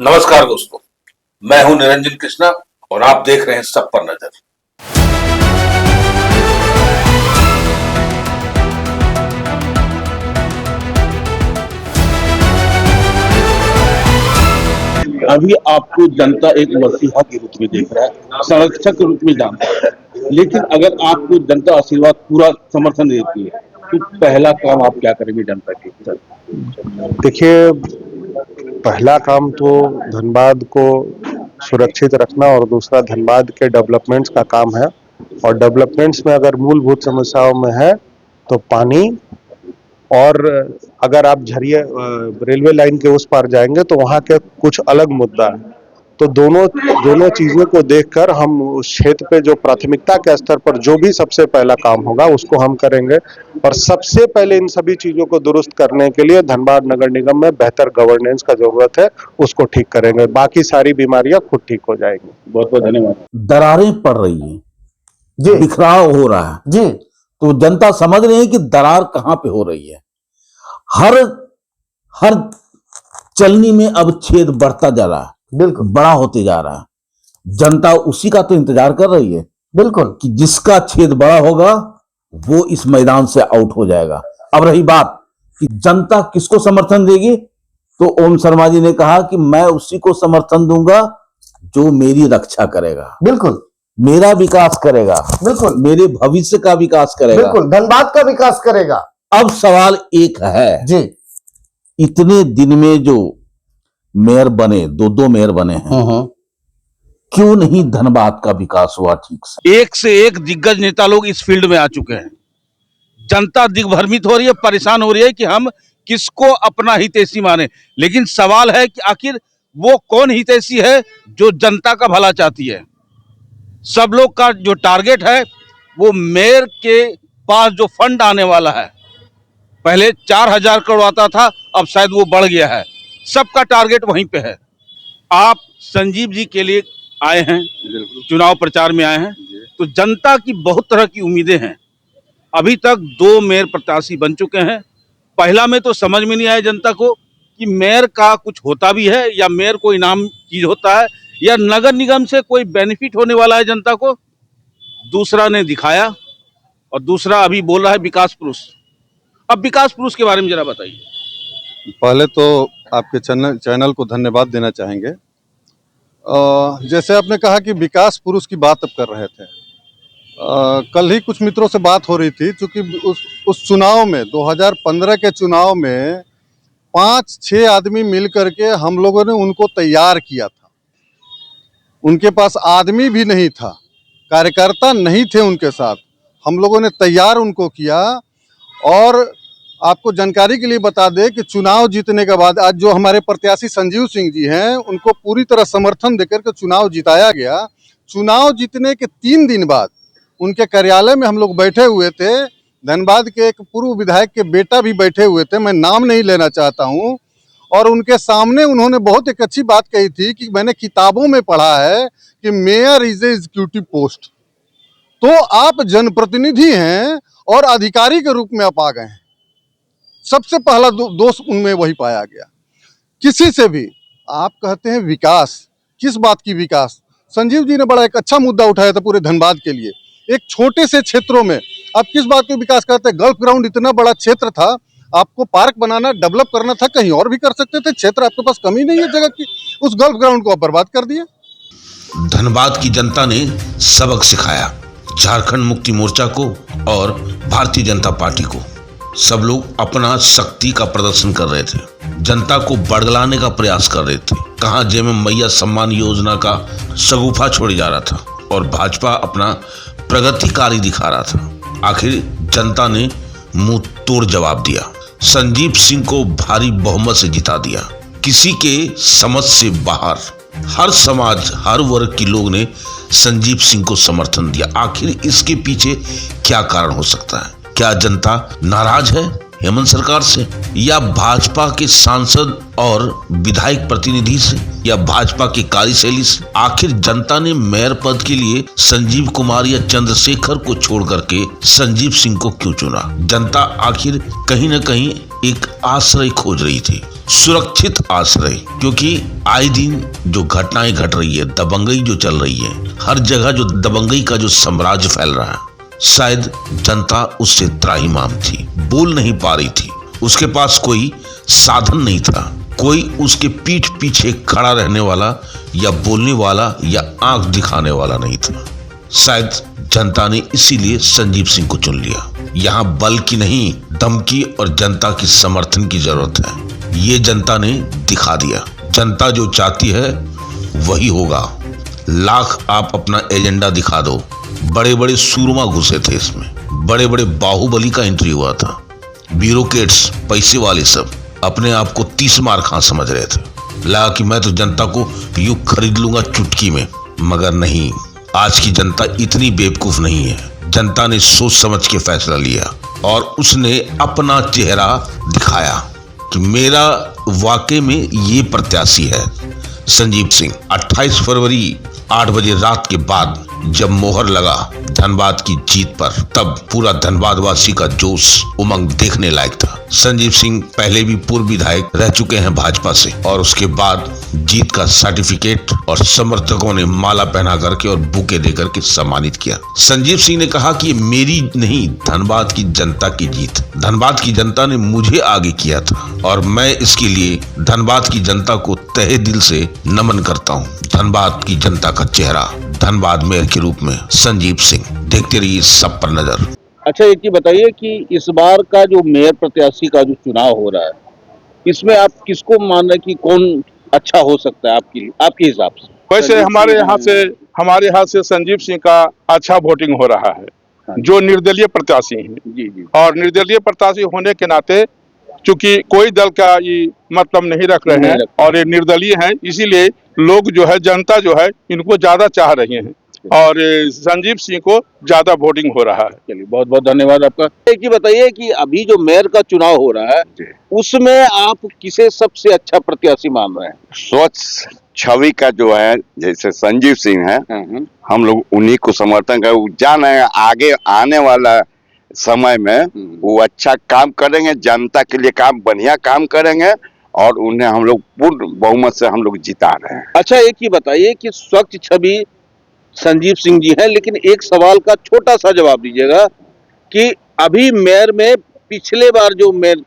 नमस्कार दोस्तों, मैं हूं निरंजन कृष्णा और आप देख रहे हैं सब पर नजर। अभी आपको जनता एक मसीहा के रूप में देख रहा है, संरक्षक के रूप में जानता है, लेकिन अगर आपको जनता आशीर्वाद पूरा समर्थन देती है तो पहला काम आप क्या करेंगे जनता के सर? देखिए, पहला काम तो धनबाद को सुरक्षित रखना और दूसरा धनबाद के डेवलपमेंट्स का काम है। और डेवलपमेंट्स में अगर मूलभूत समस्याओं में है तो पानी, और अगर आप झरिया रेलवे लाइन के उस पार जाएंगे तो वहाँ के कुछ अलग मुद्दा है। तो दोनों चीजों को देखकर हम उस क्षेत्र पे जो प्राथमिकता के स्तर पर जो भी सबसे पहला काम होगा उसको हम करेंगे। और सबसे पहले इन सभी चीजों को दुरुस्त करने के लिए धनबाद नगर निगम में बेहतर गवर्नेंस का जरूरत है, उसको ठीक करेंगे। बाकी सारी बीमारियां खुद ठीक हो जाएंगी। बहुत बहुत धन्यवाद। दरारें पड़ रही हैं जी, बिखराव हो रहा है जी, तो जनता समझ रही है कि दरार कहां पे हो रही है। हर चलनी में अब छेद बढ़ता जा रहा है, बिल्कुल बड़ा होते जा रहा है। जनता उसी का तो इंतजार कर रही है, बिल्कुल, कि जिसका छेद बड़ा होगा वो इस मैदान से आउट हो जाएगा। अब रही बात कि जनता किसको समर्थन देगी, तो ओम शर्मा जी ने कहा कि मैं उसी को समर्थन दूंगा जो मेरी रक्षा करेगा, बिल्कुल, मेरा विकास करेगा, बिल्कुल, मेरे भविष्य का विकास करेगा, बिल्कुल, धनबाद का विकास करेगा। अब सवाल एक है जी, इतने दिन में जो मेयर बने, दो मेयर बने हैं, क्यों नहीं धनबाद का विकास हुआ ठीक से एक दिग्गज नेता लोग इस फील्ड में आ चुके हैं। जनता दिग्भ्रमित हो रही है, परेशान हो रही है कि हम किसको अपना हितैषी माने। लेकिन सवाल है कि आखिर वो कौन हितैषी है जो जनता का भला चाहती है। सब लोग का जो टारगेट है वो मेयर के पास जो फंड आने वाला है, पहले 4,000 करोड़ आता था, अब शायद वो बढ़ गया है। सबका टारगेट वहीं पे है। आप संजीव जी के लिए आए हैं, चुनाव प्रचार में आए हैं, तो जनता की बहुत तरह की उम्मीदें हैं। अभी तक 2 मेयर प्रत्याशी बन चुके हैं। पहला में तो समझ में नहीं आया जनता को कि मेयर का कुछ होता भी है, या मेयर कोई इनाम चीज होता है, या नगर निगम से कोई बेनिफिट होने वाला है जनता को। दूसरा ने दिखाया, और दूसरा अभी बोल रहा है विकास पुरुष। अब विकास पुरुष के बारे में जरा बताइए। पहले तो आपके चैनल को धन्यवाद देना चाहेंगे। जैसे आपने कहा कि विकास पुरुष की बात अब कर रहे थे, कल ही कुछ मित्रों से बात हो रही थी, क्योंकि उस चुनाव में 2015 के चुनाव में 5-6 आदमी मिल करके हम लोगों ने उनको तैयार किया था। उनके पास आदमी भी नहीं था, कार्यकर्ता नहीं थे उनके साथ, हम लोगों ने तैयार उनको किया। और आपको जानकारी के लिए बता दें कि चुनाव जीतने के बाद आज जो हमारे प्रत्याशी संजीव सिंह जी हैं, उनको पूरी तरह समर्थन देकर के चुनाव जिताया गया। चुनाव जीतने के 3 दिन बाद उनके कार्यालय में हम लोग बैठे हुए थे। धनबाद के एक पूर्व विधायक के बेटा भी बैठे हुए थे, मैं नाम नहीं लेना चाहता हूं। और उनके सामने उन्होंने बहुत एक अच्छी बात कही थी कि मैंने किताबों में पढ़ा है कि mayor is a executive post. तो आप जनप्रतिनिधि हैं और अधिकारी के रूप में आप आ गए हैं। सबसे पहला दोष उनमें वही पाया गया। किसी से भी आप कहते हैं विकास, किस बात की विकास? संजीव जी ने बड़ा एक अच्छा मुद्दा उठाया था पूरे धनबाद के लिए। एक छोटे से क्षेत्रों में आप किस बात का विकास करते हैं? गल्फ ग्राउंड इतना बड़ा क्षेत्र था, आपको पार्क बनाना, डेवलप करना था, कहीं और भी कर सकते थे। क्षेत्र आपके पास कमी नहीं है जगह की, उस गल्फ ग्राउंड को आप बर्बाद कर दिए। धनबाद की जनता ने सबक सिखाया झारखंड मुक्ति मोर्चा को और भारतीय जनता पार्टी को। सब लोग अपना शक्ति का प्रदर्शन कर रहे थे, जनता को बड़गलाने का प्रयास कर रहे थे। कहां जेम मैया सम्मान योजना का शगुफा छोड़े जा रहा था और भाजपा अपना प्रगतिकारी दिखा रहा था। आखिर जनता ने मुंह तोड़ जवाब दिया, संजीव सिंह को भारी बहुमत से जिता दिया। किसी के समझ से बाहर हर समाज, हर वर्ग के लोग ने संजीव सिंह को समर्थन दिया। आखिर इसके पीछे क्या कारण हो सकता है? क्या जनता नाराज है हेमंत सरकार से, या भाजपा के सांसद और विधायक प्रतिनिधि से, या भाजपा की कार्यशैली से? आखिर जनता ने मेयर पद के लिए संजीव कुमार या चंद्रशेखर को छोड़ करके संजीव सिंह को क्यों चुना? जनता आखिर कहीं न कहीं एक आश्रय खोज रही थी। सुरक्षित आश्रय, क्योंकि आए दिन जो घटनाएं घट रही है, दबंगई जो चल रही है, हर जगह जो दबंगई का जो साम्राज्य फैल रहा है, शायद जनता उससे त्राहिमाम थी, बोल नहीं पा रही थी, उसके पास कोई साधन नहीं था, कोई उसके पीठ पीछे खड़ा रहने वाला या बोलने वाला या आंख दिखाने वाला नहीं था। शायद जनता ने इसीलिए संजीव सिंह को चुन लिया। यहाँ बल की नहीं, दम की और जनता की समर्थन की जरूरत है। ये जनता ने दिखा दिया। जनता जो चाहती है वही होगा। लाख आप अपना एजेंडा दिखा दो। बड़े बड़े सूरमा घुसे थे इसमें, बड़े बड़े बाहुबली का एंट्री हुआ था। ब्यूरोक्रेट्स, पैसे वाले सब अपने आप को 30 मार खां समझ रहे थे। लगा कि मैं तो जनता को यूं खरीद लूंगा चुटकी में, मगर नहीं, आज की जनता इतनी बेवकूफ नहीं है। जनता ने सोच समझ के फैसला लिया और उसने अपना चेहरा दिखाया कि मेरा वाकई में ये प्रत्याशी है संजीव सिंह। 28 फरवरी 8 बजे रात के बाद जब मोहर लगा धनबाद की जीत पर, तब पूरा धनबाद वासी का जोश उमंग देखने लायक था। संजीव सिंह पहले भी पूर्व विधायक रह चुके हैं भाजपा से, और उसके बाद जीत का सर्टिफिकेट और समर्थकों ने माला पहना करके और बुके देकर के सम्मानित किया। संजीव सिंह ने कहा कि मेरी नहीं, धनबाद की जनता की जीत, धनबाद की जनता ने मुझे आगे किया था और मैं इसके लिए धनबाद की जनता को तहे दिल से नमन करता हूँ। धनबाद की जनता का चेहरा धनबाद मेयर के रूप में संजीव सिंह। देखते रहिए सब पर नजर। अच्छा, एक ही बताइए कि इस बार का जो मेयर प्रत्याशी का जो चुनाव हो रहा है, इसमें आप किसको मान रहे हैं कि कौन अच्छा हो सकता है आपके हिसाब से? वैसे हमारे यहाँ से संजीव सिंह का अच्छा वोटिंग हो रहा है, जो निर्दलीय प्रत्याशी हैं। जी जी। और निर्दलीय प्रत्याशी होने के नाते चूंकि कोई दल का ये मतलब नहीं रख रहे हैं और ये निर्दलीय हैं, इसीलिए लोग जो है, जनता जो है, इनको ज्यादा चाह रही है और संजीव सिंह को ज्यादा वोटिंग हो रहा है। चलिए, बहुत बहुत धन्यवाद आपका। एक ही बताइए कि अभी जो मेयर का चुनाव हो रहा है, उसमें आप किसे सबसे अच्छा प्रत्याशी मान रहे हैं? स्वच्छ छवि का जो है, जैसे संजीव सिंह है, हम लोग उन्हीं को समर्थन कर जान है। आगे आने वाला समय में वो अच्छा काम करेंगे, जनता के लिए बढ़िया काम करेंगे और उन्हें हम लोग पूर्ण बहुमत से हम लोग जिता रहे हैं। अच्छा, एक ही बताइए कि स्वच्छ छवि संजीव सिंह जी हैं, लेकिन एक सवाल का छोटा सा जवाब दीजिएगा कि अभी मेयर में पिछले बार जो मेयर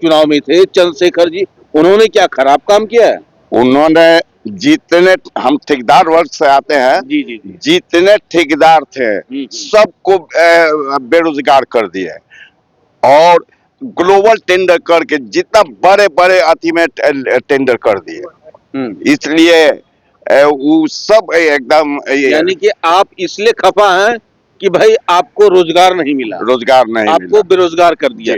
चुनाव में थे चंद्रशेखर जी, उन्होंने क्या खराब काम किया है? उन्होंने जितने, हम ठेकेदार वर्ग से आते हैं, जी जी जी। जितने ठेकेदार थे सबको बेरोजगार कर दिए और ग्लोबल टेंडर करके जितना बड़े बड़े अति में टेंडर कर दिए। इसलिए वो सब एकदम, यानी कि आप इसलिए खफा हैं कि भाई आपको रोजगार नहीं मिला, रोजगार नहीं आपको मिला, बेरोजगार कर दिया।